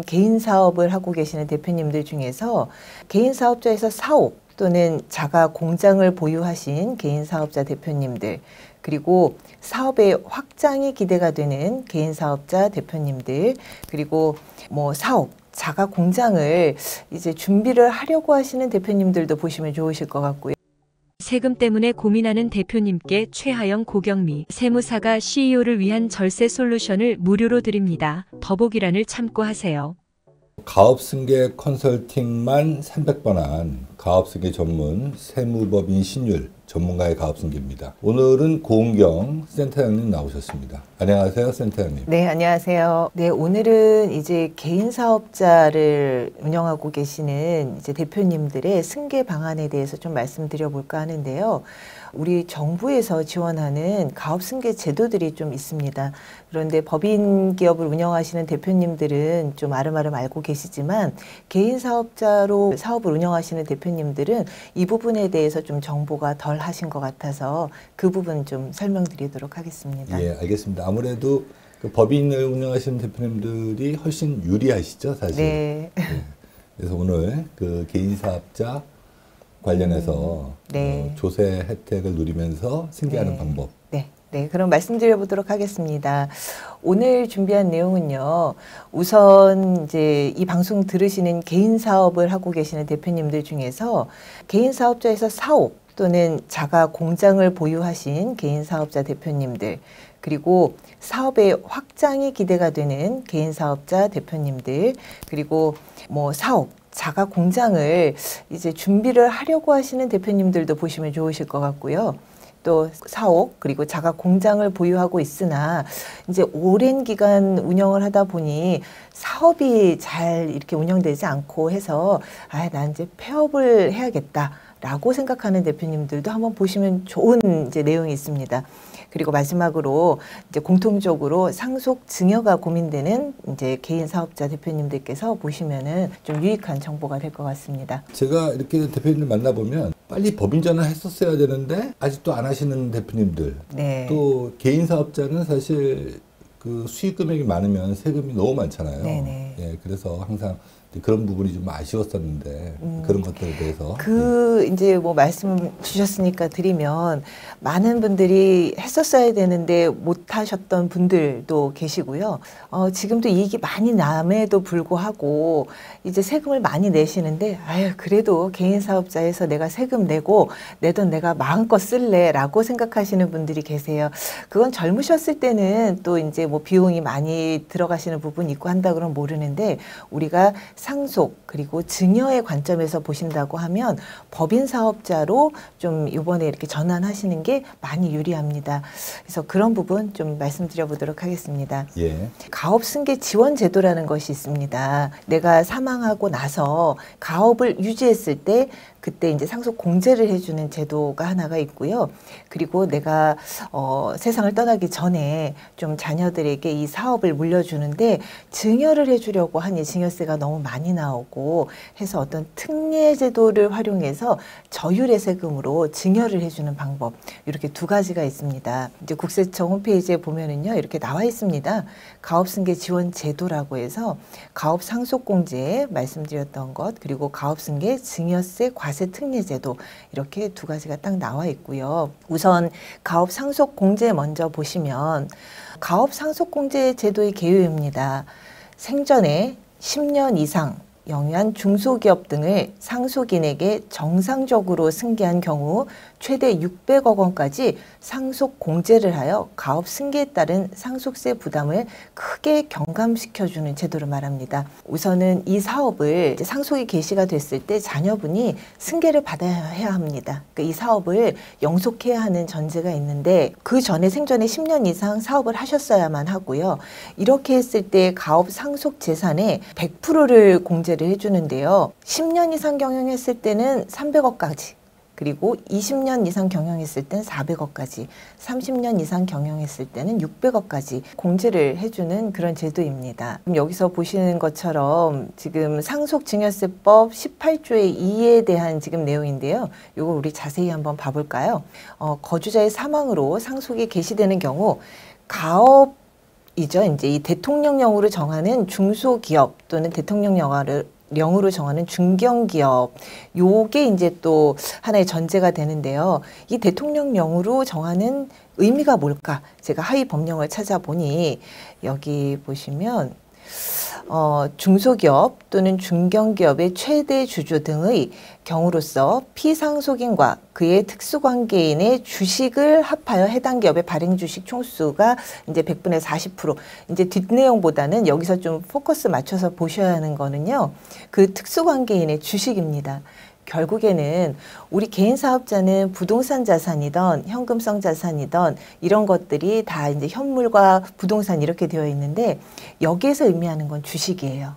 개인 사업을 하고 계시는 대표님들 중에서 개인 사업자에서 사옥 또는 자가 공장을 보유하신 개인 사업자 대표님들, 그리고 사업의 확장이 기대가 되는 개인 사업자 대표님들, 그리고 뭐 사옥, 자가 공장을 이제 준비를 하려고 하시는 대표님들도 보시면 좋으실 것 같고요. 세금 때문에 고민하는 대표님께 최하영 고경미 세무사가 CEO를 위한 절세 솔루션을 무료로 드립니다. 더보기란을 참고하세요. 가업승계 컨설팅만 300번한 가업승계 전문 세무법인 신율 전문가의 가업승계입니다. 오늘은 고은경 센터장님 나오셨습니다. 안녕하세요, 센터장님. 네, 안녕하세요. 네, 오늘은 이제 개인 사업자를 운영하고 계시는 이제 대표님들의 승계 방안에 대해서 좀 말씀드려 볼까 하는데요. 우리 정부에서 지원하는 가업승계 제도들이 좀 있습니다. 그런데 법인 기업을 운영하시는 대표님들은 좀 아름아름 알고 계시지만 개인 사업자로 사업을 운영하시는 대표님들은 이 부분에 대해서 좀 정보가 덜 하신 것 같아서 그 부분 좀 설명드리도록 하겠습니다. 예, 알겠습니다. 아무래도 그 법인을 운영하시는 대표님들이 훨씬 유리하시죠, 사실. 네. 예. 그래서 오늘 그 개인 사업자 관련해서 네. 조세 혜택을 누리면서 승계하는 네. 방법. 네, 그럼 말씀드려 보도록 하겠습니다. 오늘 준비한 내용은요, 우선 이제 이 방송 들으시는 개인 사업을 하고 계시는 대표님들 중에서 개인 사업자에서 사옥 또는 자가 공장을 보유하신 개인 사업자 대표님들, 그리고 사업의 확장이 기대가 되는 개인 사업자 대표님들, 그리고 뭐 사옥, 자가 공장을 이제 준비를 하려고 하시는 대표님들도 보시면 좋으실 것 같고요. 또 사옥, 그리고 자가 공장을 보유하고 있으나 이제 오랜 기간 운영을 하다 보니 사업이 잘 이렇게 운영되지 않고 해서 난 이제 폐업을 해야겠다라고 생각하는 대표님들도 한번 보시면 좋은 이제 내용이 있습니다. 그리고 마지막으로 이제 공통적으로 상속 증여가 고민되는 이제 개인 사업자 대표님들께서 보시면은 좀 유익한 정보가 될 것 같습니다. 제가 이렇게 대표님들 만나보면 빨리 법인 전환했었어야 되는데 아직도 안 하시는 대표님들. 네. 또 개인 사업자는 사실 그 수익 금액이 많으면 세금이 너무 많잖아요. 네네. 예, 그래서 항상 그런 부분이 좀 아쉬웠었는데 그런 것들에 대해서 이제 뭐 말씀 주셨으니까 드리면 많은 분들이 했었어야 되는데 못 하셨던 분들도 계시고요. 지금도 이익이 많이 남에도 불구하고 이제 세금을 많이 내시는데 그래도 개인 사업자에서 내가 세금 내고 내 돈 내가 마음껏 쓸래라고 생각하시는 분들이 계세요. 그건 젊으셨을 때는 또 이제 뭐 비용이 많이 들어가시는 부분이 있고 한다 그러면 모르는데 우리가 상속 그리고 증여의 관점에서 보신다고 하면 법인 사업자로 좀 이번에 이렇게 전환하시는 게 많이 유리합니다. 그래서 그런 부분 좀 말씀드려 보도록 하겠습니다. 예. 가업승계 지원 제도라는 것이 있습니다. 내가 사망하고 나서 가업을 유지했을 때 그때 이제 상속 공제를 해주는 제도가 하나가 있고요. 그리고 내가 세상을 떠나기 전에 좀 자녀들에게 이 사업을 물려주는데 증여를 해주려고 하니 증여세가 너무 많이 나오고 해서 어떤 특례 제도를 활용해서 저율의 세금으로 증여를 해주는 방법 이렇게 두 가지가 있습니다. 이제 국세청 홈페이지에 보면은요 이렇게 나와 있습니다. 가업승계 지원 제도라고 해서 가업 상속 공제 말씀드렸던 것 그리고 가업승계 증여세 과세 특례 제도 이렇게 두 가지가 딱 나와 있고요. 우선 가업 상속 공제 먼저 보시면 가업 상속 공제 제도의 개요입니다. 생전에 10년 이상 영유한 중소기업 등을 상속인에게 정상적으로 승계한 경우 최대 600억 원까지 상속 공제를 하여 가업 승계에 따른 상속세 부담을 크게 경감시켜주는 제도를 말합니다. 우선은 이 사업을 이제 상속이 개시가 됐을 때 자녀분이 승계를 받아야 합니다. 그러니까 이 사업을 영속해야 하는 전제가 있는데 그 전에 생전에 10년 이상 사업을 하셨어야만 하고요. 이렇게 했을 때 가업 상속 재산의 100%를 공제를 해주는데요. 10년 이상 경영했을 때는 300억까지 그리고 20년 이상 경영했을 땐 400억까지 30년 이상 경영했을 때는 600억까지 공제를 해주는 그런 제도입니다. 여기서 보시는 것처럼 지금 상속증여세법 18조의 2에 대한 지금 내용인데요. 이거 우리 자세히 한번 봐볼까요? 거주자의 사망으로 상속이 개시되는 경우 가업 이죠. 이제 이 대통령령으로 정하는 중소기업 또는 대통령령으로 정하는 중견기업, 요게 이제 또 하나의 전제가 되는데요. 이 대통령령으로 정하는 의미가 뭘까? 제가 하위 법령을 찾아보니 여기 보시면 중소기업 또는 중견기업의 최대 주주 등의 경우로서 피상속인과 그의 특수관계인의 주식을 합하여 해당 기업의 발행 주식 총수가 이제 100분의 40%. 이제 뒷내용보다는 여기서 좀 포커스 맞춰서 보셔야 하는 거는요. 그 특수관계인의 주식입니다. 결국에는 우리 개인 사업자는 부동산 자산이던 현금성 자산이던 이런 것들이 다 이제 현물과 부동산 이렇게 되어 있는데 여기에서 의미하는 건 주식이에요.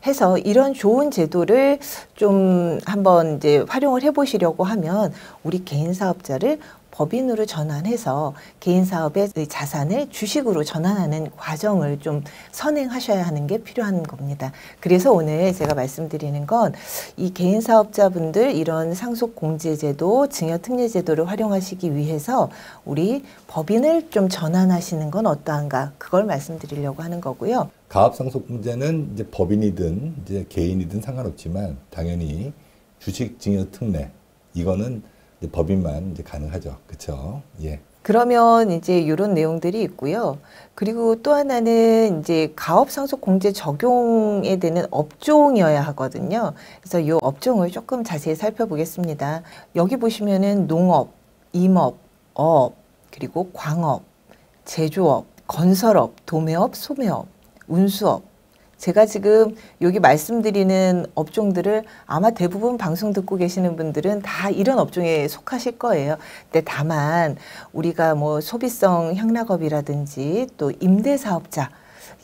해서 이런 좋은 제도를 좀 한번 이제 활용을 해보시려고 하면 우리 개인 사업자를 법인으로 전환해서 개인 사업의 자산을 주식으로 전환하는 과정을 좀 선행하셔야 하는 게 필요한 겁니다. 그래서 오늘 제가 말씀드리는 건 이 개인 사업자분들 이런 상속공제제도, 증여특례제도를 활용하시기 위해서 우리 법인을 좀 전환하시는 건 어떠한가, 그걸 말씀드리려고 하는 거고요. 가압상속공제는 이제 법인이든 이제 개인이든 상관없지만 당연히 주식증여특례 이거는 이제 법인만 이제 가능하죠. 그렇죠? 예. 그러면 이제 이런 내용들이 있고요. 그리고 또 하나는 이제 가업상속공제 적용에 되는 업종이어야 하거든요. 그래서 이 업종을 조금 자세히 살펴보겠습니다. 여기 보시면은 농업, 임업, 어업, 그리고 광업, 제조업, 건설업, 도매업, 소매업, 운수업. 제가 지금 여기 말씀드리는 업종들을 아마 대부분 방송 듣고 계시는 분들은 다 이런 업종에 속하실 거예요. 근데 다만 우리가 뭐 소비성 향락업이라든지 또 임대사업자,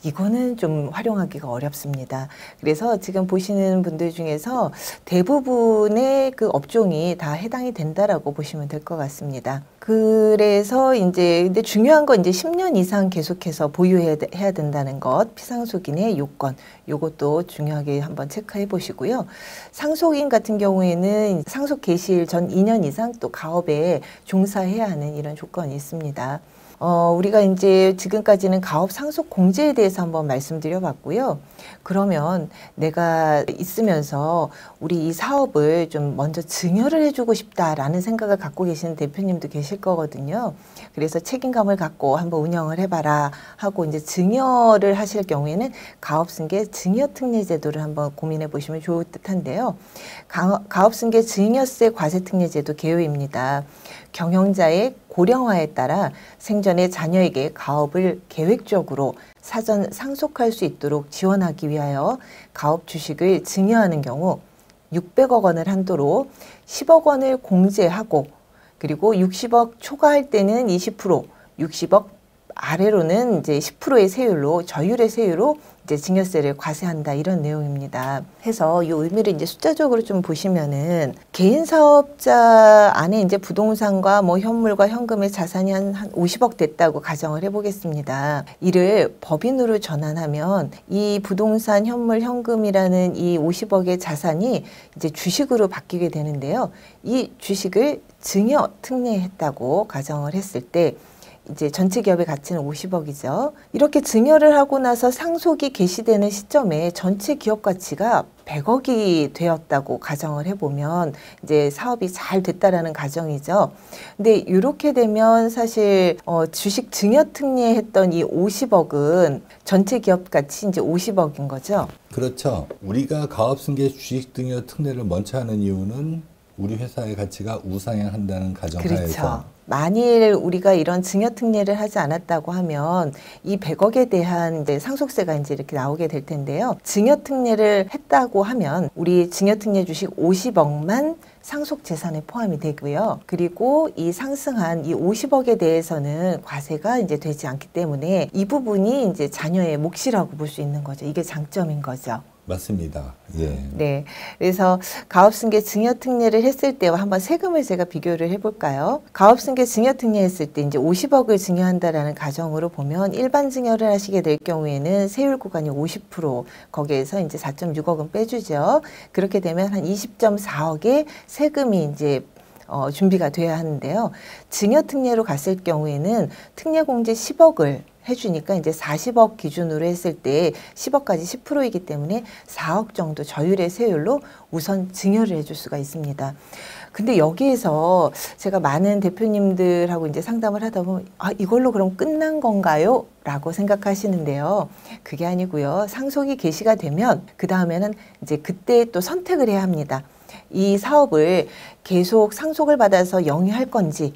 이거는 좀 활용하기가 어렵습니다. 그래서 지금 보시는 분들 중에서 대부분의 그 업종이 다 해당이 된다라고 보시면 될 것 같습니다. 그래서 이제 근데 중요한 건 이제 10년 이상 계속해서 보유해야 된다는 것, 피상속인의 요건, 요것도 중요하게 한번 체크해 보시고요. 상속인 같은 경우에는 상속 개시일 전 2년 이상 또 가업에 종사해야 하는 이런 조건이 있습니다. 우리가 이제 지금까지는 가업 상속 공제에 대해서 한번 말씀드려 봤고요. 그러면 내가 있으면서 우리 이 사업을 좀 먼저 증여를 해주고 싶다라는 생각을 갖고 계시는 대표님도 계실 거거든요. 그래서 책임감을 갖고 한번 운영을 해봐라 하고 이제 증여를 하실 경우에는 가업승계 증여특례제도를 한번 고민해 보시면 좋을 듯한데요. 가업승계 증여세 과세특례제도 개요입니다. 경영자의 고령화에 따라 생전에 자녀에게 가업을 계획적으로 사전 상속할 수 있도록 지원하기 위하여 가업 주식을 증여하는 경우 600억 원을 한도로 10억 원을 공제하고 그리고 60억 초과할 때는 20%, 60억 아래로는 이제 10%의 세율로 저율의 세율로 이제 증여세를 과세한다 이런 내용입니다. 해서 이 의미를 이제 숫자적으로 좀 보시면은 개인 사업자 안에 이제 부동산과 뭐 현물과 현금의 자산이 한 50억 됐다고 가정을 해보겠습니다. 이를 법인으로 전환하면 이 부동산, 현물, 현금이라는 이 50억의 자산이 이제 주식으로 바뀌게 되는데요. 이 주식을 증여 특례했다고 가정을 했을 때 이제 전체 기업의 가치는 50억이죠. 이렇게 증여를 하고 나서 상속이 개시되는 시점에 전체 기업 가치가 100억이 되었다고 가정을 해보면 이제 사업이 잘 됐다라는 가정이죠. 근데 이렇게 되면 사실 주식 증여 특례했던 이 50억은 전체 기업 가치 이제 50억인 거죠. 그렇죠. 우리가 가업승계 주식 증여 특례를 먼저 하는 이유는 우리 회사의 가치가 우상향한다는 가정하에서. 그렇죠. 만일 우리가 이런 증여 특례를 하지 않았다고 하면 이 100억에 대한 이제 상속세가 이제 이렇게 나오게 될 텐데요. 증여 특례를 했다고 하면 우리 증여 특례 주식 50억만 상속 재산에 포함이 되고요. 그리고 이 상승한 이 50억에 대해서는 과세가 이제 되지 않기 때문에 이 부분이 이제 자녀의 몫이라고 볼 수 있는 거죠. 이게 장점인 거죠. 맞습니다. 예. 네. 그래서 가업승계 증여특례를 했을 때와 한번 세금을 제가 비교를 해볼까요? 가업승계 증여특례 했을 때 이제 50억을 증여한다라는 가정으로 보면 일반 증여를 하시게 될 경우에는 세율 구간이 50%, 거기에서 이제 4.6억은 빼주죠. 그렇게 되면 한 20.4억의 세금이 이제 준비가 돼야 하는데요. 증여특례로 갔을 경우에는 특례공제 10억을 해주니까 이제 40억 기준으로 했을 때 10억까지 10%이기 때문에 4억 정도 저율의 세율로 우선 증여를 해줄 수가 있습니다. 근데 여기에서 제가 많은 대표님들하고 이제 상담을 하다 보면 아, 이걸로 그럼 끝난 건가요? 라고 생각하시는데요. 그게 아니고요. 상속이 개시가 되면 그 다음에는 이제 그때 또 선택을 해야 합니다. 이 사업을 계속 상속을 받아서 영위할 건지,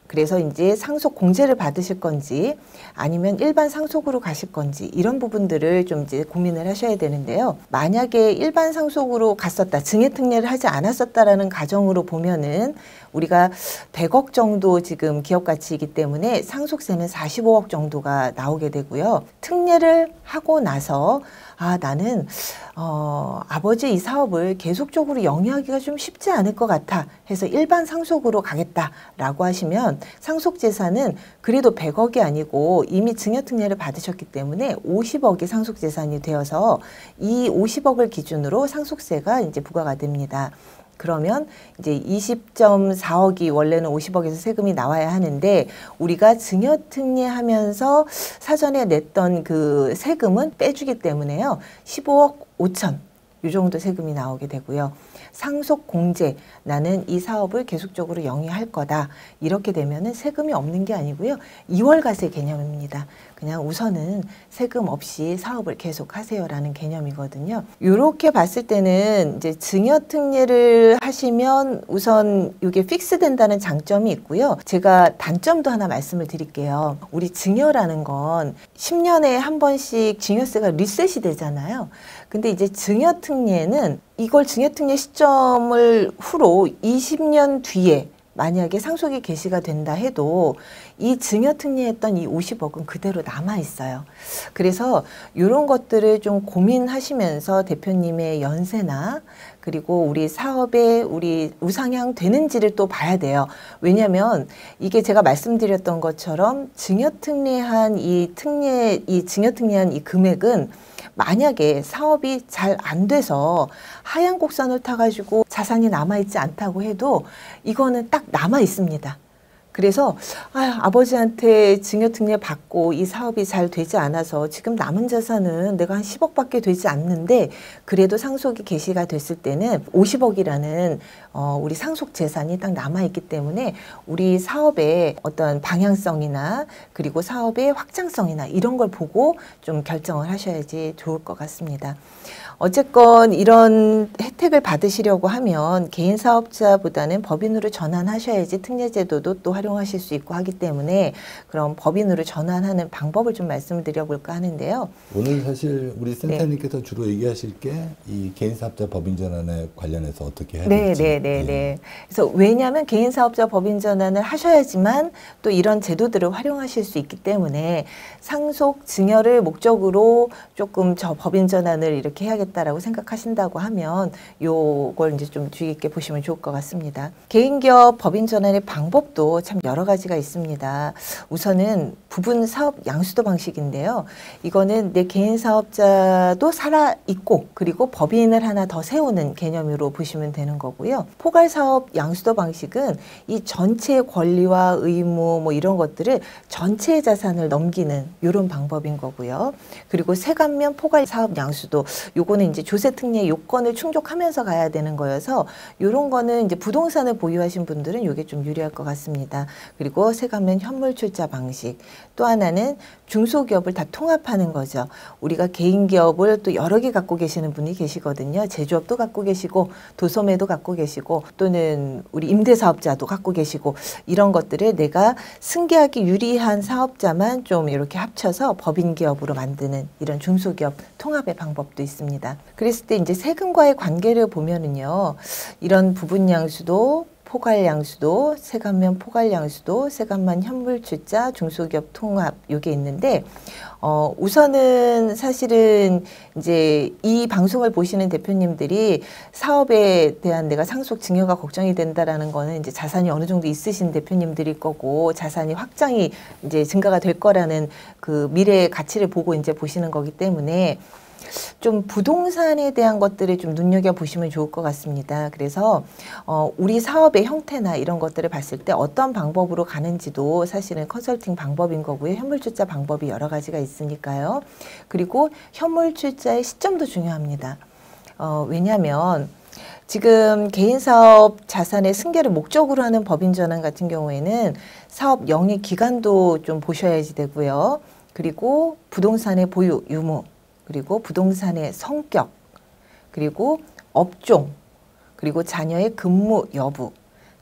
그래서 이제 상속 공제를 받으실 건지 아니면 일반 상속으로 가실 건지 이런 부분들을 좀 이제 고민을 하셔야 되는데요. 만약에 일반 상속으로 갔었다, 증여특례를 하지 않았었다라는 가정으로 보면은 우리가 100억 정도 지금 기업 가치이기 때문에 상속세는 45억 정도가 나오게 되고요. 특례를 하고 나서 아, 나는 아버지 이 사업을 계속적으로 영위하기가 좀 쉽지 않을 것 같아 해서 일반 상속으로 가겠다라고 하시면 상속 재산은 그래도 100억이 아니고 이미 증여특례를 받으셨기 때문에 50억이 상속 재산이 되어서 이 50억을 기준으로 상속세가 이제 부과가 됩니다. 그러면 이제 20.4억이 원래는 50억에서 세금이 나와야 하는데 우리가 증여특례하면서 사전에 냈던 그 세금은 빼주기 때문에요. 15억 5천 이 정도 세금이 나오게 되고요. 상속 공제, 나는 이 사업을 계속적으로 영위할 거다. 이렇게 되면은 세금이 없는 게 아니고요. 2월과세 개념입니다. 그냥 우선은 세금 없이 사업을 계속 하세요라는 개념이거든요. 이렇게 봤을 때는 이제 증여특례를 하시면 우선 이게 픽스 된다는 장점이 있고요. 제가 단점도 하나 말씀을 드릴게요. 우리 증여라는 건 10년에 한 번씩 증여세가 리셋이 되잖아요. 근데 이제 증여특례는 이걸 증여특례 시점을 후로 20년 뒤에 만약에 상속이 개시가 된다 해도 이 증여특례했던 이 50억은 그대로 남아 있어요. 그래서 이런 것들을 좀 고민하시면서 대표님의 연세나 그리고 우리 사업에 우리 우상향 되는지를 또 봐야 돼요. 왜냐하면 이게 제가 말씀드렸던 것처럼 증여특례한 이 증여특례한 이 금액은 만약에 사업이 잘 안 돼서 하얀 곡선을 타가지고 자산이 남아있지 않다고 해도 이거는 딱 남아 있습니다. 그래서 아버지한테 증여특례 받고 이 사업이 잘 되지 않아서 지금 남은 자산은 내가 한 10억밖에 되지 않는데 그래도 상속이 개시가 됐을 때는 50억이라는 우리 상속 재산이 딱 남아있기 때문에 우리 사업의 어떤 방향성이나 그리고 사업의 확장성이나 이런 걸 보고 좀 결정을 하셔야지 좋을 것 같습니다. 어쨌건 이런 혜택을 받으시려고 하면 개인 사업자보다는 법인으로 전환하셔야지 특례제도도 또 활용하실 수 있고 하기 때문에 그럼 법인으로 전환하는 방법을 좀 말씀을 드려볼까 하는데요. 오늘 사실 우리 센터님께서 주로 얘기하실 게 이 개인 사업자 법인 전환에 관련해서 어떻게 해야 될지. 네. 그래서 왜냐하면 개인 사업자 법인 전환을 하셔야지만 또 이런 제도들을 활용하실 수 있기 때문에 상속 증여를 목적으로 조금 저 법인 전환을 이렇게 해야겠다라고 생각하신다고 하면 요걸 이제 좀 주의 깊게 보시면 좋을 것 같습니다. 개인기업 법인 전환의 방법도 참 여러 가지가 있습니다. 우선은 부분 사업 양수도 방식인데요. 이거는 내 개인 사업자도 살아 있고 그리고 법인을 하나 더 세우는 개념으로 보시면 되는 거고요. 포괄 사업 양수도 방식은 이 전체의 권리와 의무 뭐 이런 것들을 전체의 자산을 넘기는 이런 방법인 거고요. 그리고 세관면 포괄 사업 양수도 요거는 이제 조세특례 요건을 충족하면서 가야 되는 거여서 요런 거는 이제 부동산을 보유하신 분들은 요게 좀 유리할 것 같습니다. 그리고 세관면 현물 출자 방식. 또 하나는 중소기업을 다 통합하는 거죠. 우리가 개인기업을 또 여러 개 갖고 계시는 분이 계시거든요. 제조업도 갖고 계시고 도소매도 갖고 계시고 또는 우리 임대사업자도 갖고 계시고 이런 것들을 내가 승계하기 유리한 사업자만 좀 이렇게 합쳐서 법인기업으로 만드는 이런 중소기업 통합의 방법도 있습니다. 그랬을 때 이제 세금과의 관계를 보면은요. 이런 부분 양수도 포괄 양수도, 세관면 포괄 양수도, 세관만 현물 출자, 중소기업 통합 요게 있는데 우선은 사실은 이제 이 방송을 보시는 대표님들이 사업에 대한 내가 상속 증여가 걱정이 된다라는 거는 이제 자산이 어느 정도 있으신 대표님들일 거고 자산이 확장이 이제 증가가 될 거라는 그 미래의 가치를 보고 이제 보시는 거기 때문에 좀 부동산에 대한 것들을 좀 눈여겨보시면 좋을 것 같습니다. 그래서 우리 사업의 형태나 이런 것들을 봤을 때 어떤 방법으로 가는지도 사실은 컨설팅 방법인 거고요. 현물출자 방법이 여러 가지가 있으니까요. 그리고 현물출자의 시점도 중요합니다. 왜냐하면 지금 개인사업 자산의 승계를 목적으로 하는 법인전환 같은 경우에는 사업 영위 기간도 좀 보셔야지 되고요. 그리고 부동산의 보유, 유무, 그리고 부동산의 성격, 그리고 업종, 그리고 자녀의 근무 여부,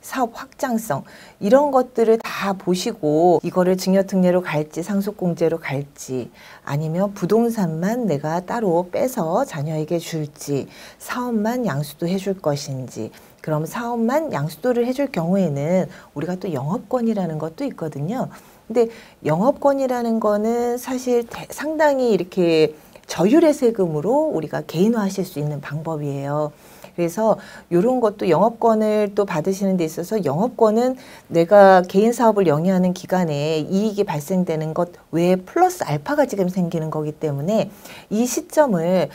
사업 확장성 이런 것들을 다 보시고 이거를 증여특례로 갈지 상속공제로 갈지 아니면 부동산만 내가 따로 빼서 자녀에게 줄지 사업만 양수도 해줄 것인지 그럼 사업만 양수도를 해줄 경우에는 우리가 또 영업권이라는 것도 있거든요. 근데 영업권이라는 거는 사실 상당히 이렇게 저율의 세금으로 우리가 개인화하실 수 있는 방법이에요. 그래서 이런 것도 영업권을 또 받으시는 데 있어서 영업권은 내가 개인 사업을 영위하는 기간에 이익이 발생되는 것 외에 플러스 알파가 지금 생기는 거기 때문에 이 시점을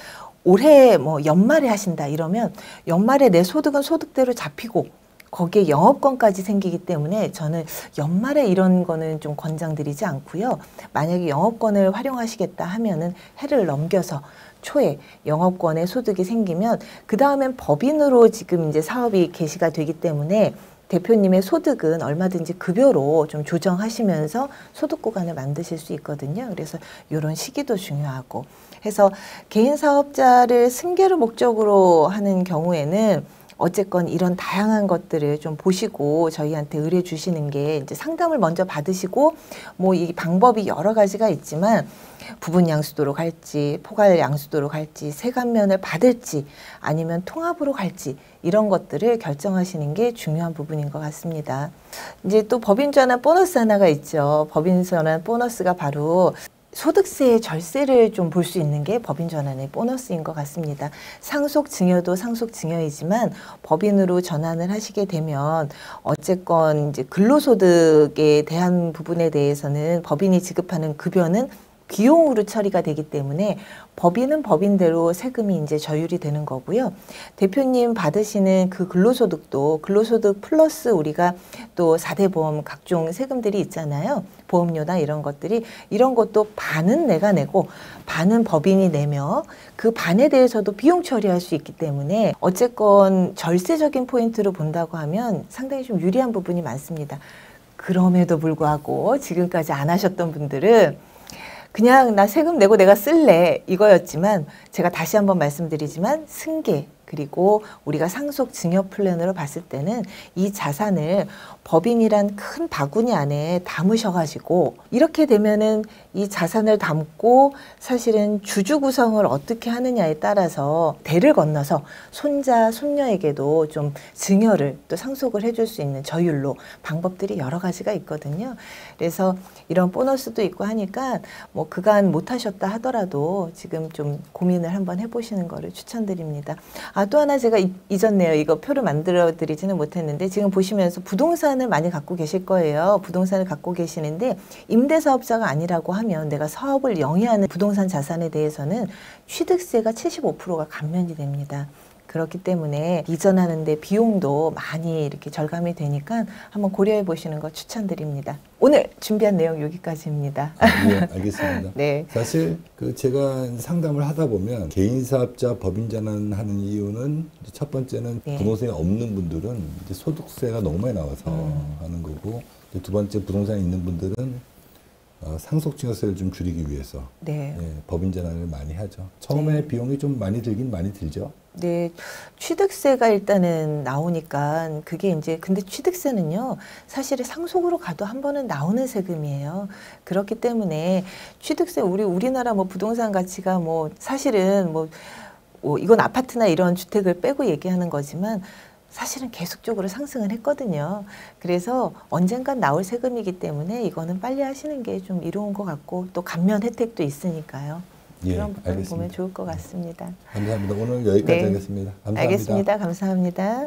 올해 뭐 연말에 하신다 이러면 연말에 내 소득은 소득대로 잡히고 거기에 영업권까지 생기기 때문에 저는 연말에 이런 거는 좀 권장드리지 않고요. 만약에 영업권을 활용하시겠다 하면은 해를 넘겨서 초에 영업권에 소득이 생기면 그 다음엔 법인으로 지금 이제 사업이 개시가 되기 때문에 대표님의 소득은 얼마든지 급여로 좀 조정하시면서 소득 구간을 만드실 수 있거든요. 그래서 이런 시기도 중요하고 해서 개인 사업자를 승계를 목적으로 하는 경우에는 어쨌건 이런 다양한 것들을 좀 보시고 저희한테 의뢰 주시는 게 이제 상담을 먼저 받으시고 뭐 이 방법이 여러 가지가 있지만 부분 양수도로 갈지 포괄 양수도로 갈지 세관면을 받을지 아니면 통합으로 갈지 이런 것들을 결정하시는 게 중요한 부분인 것 같습니다. 이제 또 법인전환 보너스 하나가 있죠. 법인전환 보너스가 바로 소득세의 절세를 좀 볼 수 있는 게 법인전환의 보너스인 것 같습니다. 상속증여도 상속증여이지만 법인으로 전환을 하시게 되면 어쨌건 이제 근로소득에 대한 부분에 대해서는 법인이 지급하는 급여는 비용으로 처리가 되기 때문에 법인은 법인대로 세금이 이제 저율이 되는 거고요. 대표님 받으시는 그 근로소득도 근로소득 플러스 우리가 또 4대 보험 각종 세금들이 있잖아요. 보험료나 이런 것들이 이런 것도 반은 내가 내고 반은 법인이 내며 그 반에 대해서도 비용 처리할 수 있기 때문에 어쨌건 절세적인 포인트로 본다고 하면 상당히 좀 유리한 부분이 많습니다. 그럼에도 불구하고 지금까지 안 하셨던 분들은 그냥 나 세금 내고 내가 쓸래 이거였지만 제가 다시 한번 말씀드리지만 승계 그리고 우리가 상속 증여 플랜으로 봤을 때는 이 자산을 법인이란 큰 바구니 안에 담으셔가지고 이렇게 되면은 이 자산을 담고 사실은 주주 구성을 어떻게 하느냐에 따라서 대를 건너서 손자, 손녀에게도 좀 증여를 또 상속을 해줄 수 있는 저율로 방법들이 여러 가지가 있거든요. 그래서 이런 보너스도 있고 하니까 뭐 그간 못 하셨다 하더라도 지금 좀 고민을 한번 해보시는 거를 추천드립니다. 아, 또 하나 제가 잊었네요. 이거 표를 만들어 드리지는 못했는데 지금 보시면서 부동산을 많이 갖고 계실 거예요. 부동산을 갖고 계시는데 임대사업자가 아니라고 하면 내가 사업을 영위하는 부동산 자산에 대해서는 취득세가 75%가 감면이 됩니다. 그렇기 때문에 이전하는데 비용도 많이 이렇게 절감이 되니까 한번 고려해 보시는 거 추천드립니다. 오늘 준비한 내용 여기까지입니다. 네, 알겠습니다. 네. 사실 제가 상담을 하다 보면 개인사업자 법인전환하는 이유는 첫 번째는 네. 부동산이 없는 분들은 이제 소득세가 너무 많이 나와서 하는 거고 두 번째 부동산이 있는 분들은 상속증여세를 좀 줄이기 위해서 네. 예, 법인전환을 많이 하죠. 처음에 네. 비용이 좀 많이 들긴 많이 들죠. 네, 취득세가 일단은 나오니까 그게 이제 근데 취득세는요 사실 상속으로 가도 한 번은 나오는 세금이에요. 그렇기 때문에 취득세 우리나라 뭐 부동산 가치가 뭐 사실은 뭐 이건 아파트나 이런 주택을 빼고 얘기하는 거지만 사실은 계속적으로 상승을 했거든요. 그래서 언젠간 나올 세금이기 때문에 이거는 빨리 하시는 게 좀 이로운 것 같고 또 감면 혜택도 있으니까요. 예, 그런 부분 알겠습니다. 보면 좋을 것 같습니다. 감사합니다. 오늘 여기까지 네. 하겠습니다. 감사합니다. 알겠습니다. 감사합니다.